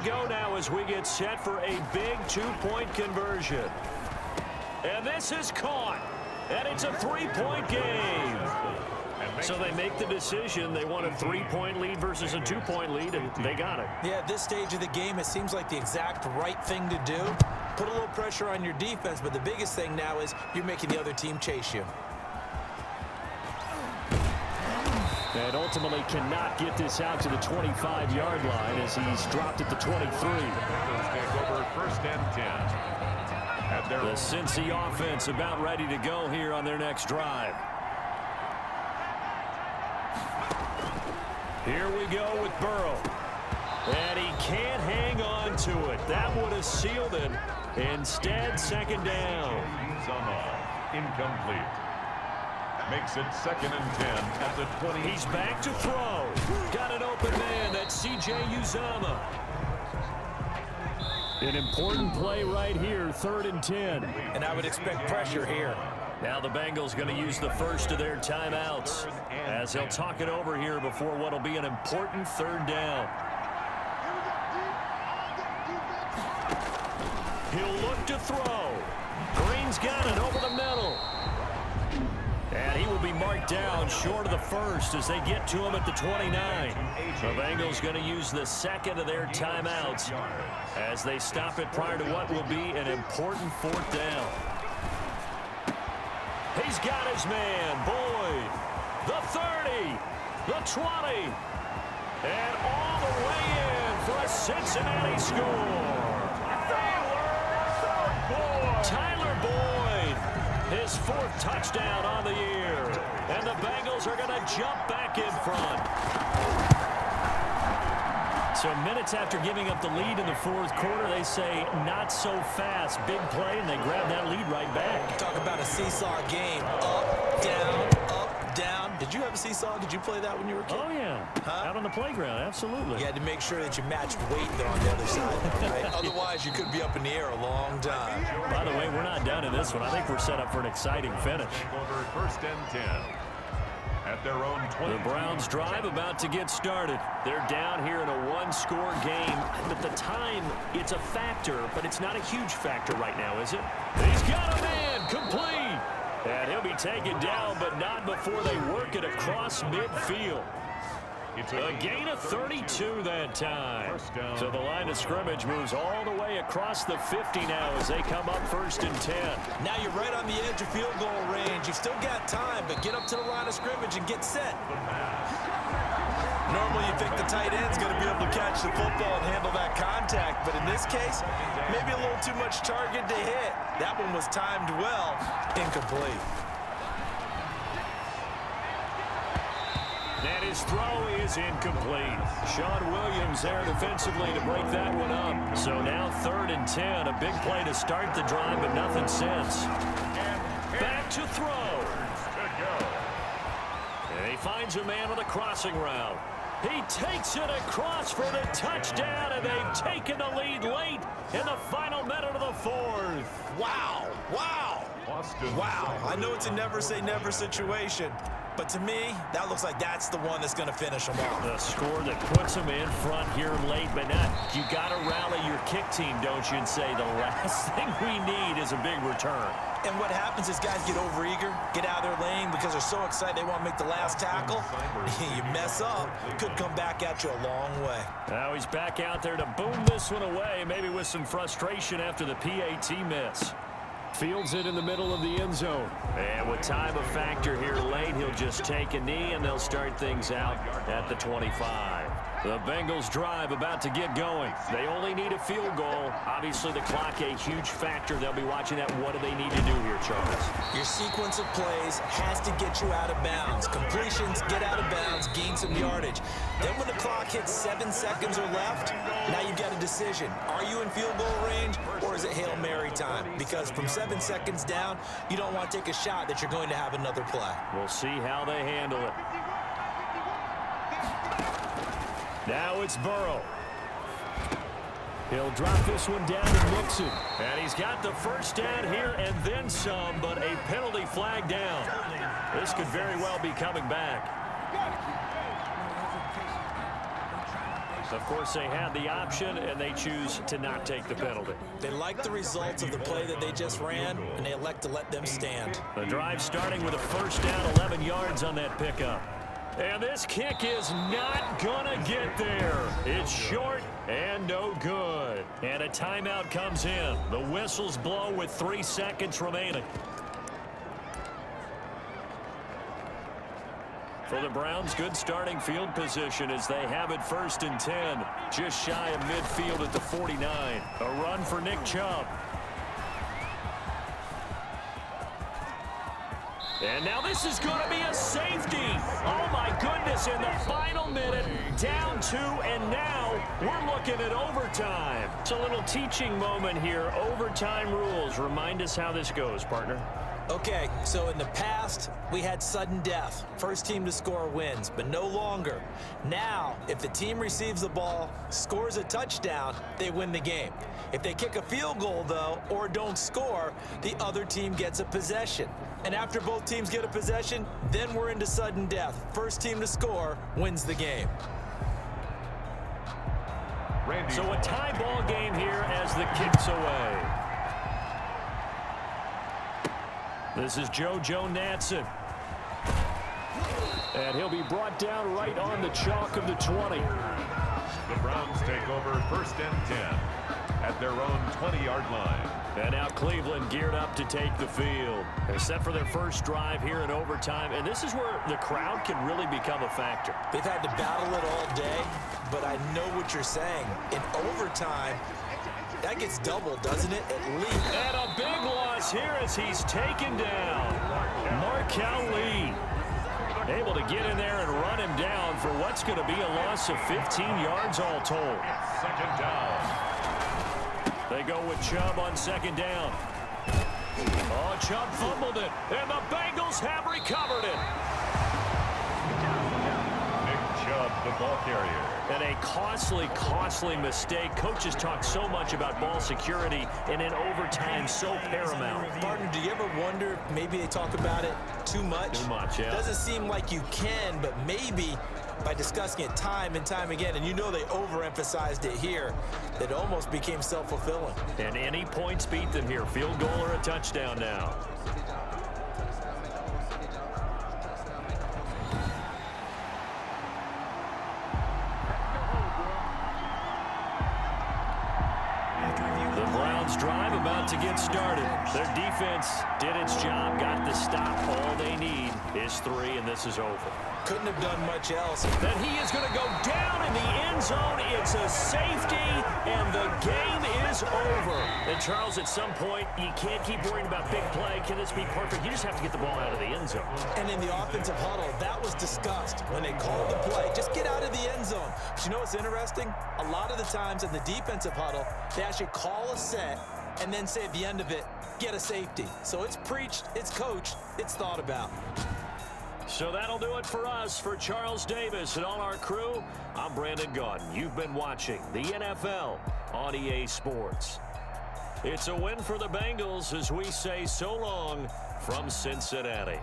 go now as we get set for a big two-point conversion. And this is caught. And it's a three-point game. So they make the decision. They want a three-point lead versus a two-point lead, and they got it. Yeah, at this stage of the game, it seems like the exact right thing to do. Put a little pressure on your defense, but the biggest thing now is you're making the other team chase you. And ultimately cannot get this out to the 25-yard line as he's dropped at the 23. First and 10. The Cincy offense about ready to go here on their next drive. Here we go with Burrow. And he can't hang on to it. That would have sealed it. Instead, second down. Incomplete. Makes it 2nd and 10 at the 20. He's back to throw. Got an open man. That's C.J. Uzomah. An important play right here, 3rd and 10. And I would expect pressure here. Now the Bengals going to use the first of their timeouts as they'll talk it over here before what will be an important 3rd down. He'll look to throw. Green's got it over the middle. And he will be marked down short of the first as they get to him at the 29. The Bengals going to use the second of their timeouts as they stop it prior to what will be an important 4th down. He's got his man, Boyd. The 30, the 20, and all the way in for a Cincinnati score. Tyler Boyd, his 4th touchdown on the year. And the Bengals are going to jump back in front. So minutes after giving up the lead in the 4th quarter, they say not so fast. Big play, and they grab that lead right back. Talk about a seesaw game. Up, down, up, down. Did you have a seesaw? Did you play that when you were a kid? Oh, yeah. Out on the playground, absolutely. You had to make sure that you matched weight there on the other side, right? Otherwise, you could be up in the air a long time. By the way, we're not done in this one. I think we're set up for an exciting finish. 1st and 10. At their own 20. The Browns drive about to get started. They're down here in a one-score game. At the time, it's a factor, but it's not a huge factor right now, is it? He's got a man, complete. And he'll be taken down, but not before they work it across midfield. A gain of 32 that time. So the line of scrimmage moves all the way across the 50 now as they come up 1st and 10. Now you're right on the edge of field goal range. You've still got time, but get up to the line of scrimmage and get set. Normally you think the tight end's going to be able to catch the football and handle that contact, but in this case, maybe a little too much target to hit. That one was timed well. Incomplete. And his throw is incomplete. Sean Williams there defensively to break that one up. So now 3rd and 10. A big play to start the drive, but nothing since. Back to throw. And he finds a man on the crossing route. He takes it across for the touchdown, and they've taken the lead late in the final minute of the 4th. Wow. Wow. Wow. I know it's a never-say-never situation, but to me, that looks like that's the one that's going to finish them off. The score that puts them in front here late, but not. You got to rally your kick team, don't you, and say the last thing we need is a big return. And what happens is guys get overeager, get out of their lane because they're so excited they want to make the last tackle. You mess up, could come back at you a long way. Now he's back out there to boom this one away, maybe with some frustration after the PAT miss. Fields it in the middle of the end zone. And with time a factor here late, he'll just take a knee, and they'll start things out at the 25. The Bengals drive about to get going. They only need a field goal. Obviously, the clock a huge factor. They'll be watching that. What do they need to do here, Charles? Your sequence of plays has to get you out of bounds. Completions, get out of bounds, gain some yardage. Then when the clock hits 7 seconds or left, now you've got a decision. Are you in field goal range, or is it Hail Mary time? Because from 7 seconds down, you don't want to take a shot that you're going to have another play. We'll see how they handle it. Now it's Burrow. He'll drop this one down to Mixon. And he's got the first down here and then some, but a penalty flag down. This could very well be coming back. Of course, they had the option, and they choose to not take the penalty. They like the results of the play that they just ran, and they elect to let them stand. The drive starting with a first down, 11 yards on that pickup. And this kick is not gonna get there. It's short and no good. And a timeout comes in. The whistles blow with 3 seconds remaining. For the Browns, good starting field position as they have it 1st and 10. Just shy of midfield at the 49. A run for Nick Chubb. And now this is going to be a safety. Oh, my goodness, in the final minute, down 2, and now we're looking at overtime. It's a little teaching moment here. Overtime rules. Remind us how this goes, partner. Okay, so in the past, we had sudden death. First team to score wins, but no longer. Now, if the team receives the ball, scores a touchdown, they win the game. If they kick a field goal, though, or don't score, the other team gets a possession. And after both teams get a possession, then we're into sudden death. First team to score wins the game. So a tie ball game here as the kick's away. This is JoJo Natson. And he'll be brought down right on the chalk of the 20. The Browns take over 1st and 10 at their own 20-yard line. And now Cleveland geared up to take the field. They're set for their first drive here in overtime, and this is where the crowd can really become a factor. They've had to battle it all day, but I know what you're saying. In overtime, that gets doubled, doesn't it, at least? And a big loss here as he's taken down. Markel Lee able to get in there and run him down for what's going to be a loss of 15 yards all told. 2nd down. They go with Chubb on 2nd down. Oh, Chubb fumbled it, and the Bengals have recovered it. Nick Chubb, the ball carrier. And a costly mistake. Coaches talk so much about ball security, and in overtime, so paramount. Partner, do you ever wonder if maybe they talk about it too much? Too much, yeah. Doesn't seem like you can, but maybe by discussing it time and time again, and you know they overemphasized it here, that almost became self-fulfilling. And any points beat them here. Field goal or a touchdown now. Drive about to get started. Their defense did its job, got the stop. All they need is 3, and this is over. Couldn't have done much else. Then he is going to go down in the end zone. It's a safety, and the game is over. And Charles, at some point, you can't keep worrying about big play. Can this be perfect? You just have to get the ball out of the end zone. And in the offensive huddle, that was discussed when they called the play. Just get out of the end zone. But you know what's interesting? A lot of the times in the defensive huddle, they actually call a set and then say at the end of it, get a safety. So it's preached, it's coached, it's thought about. So that'll do it for us. For Charles Davis and all our crew, I'm Brandon Gaudin. You've been watching the NFL on EA Sports. It's a win for the Bengals as we say so long from Cincinnati.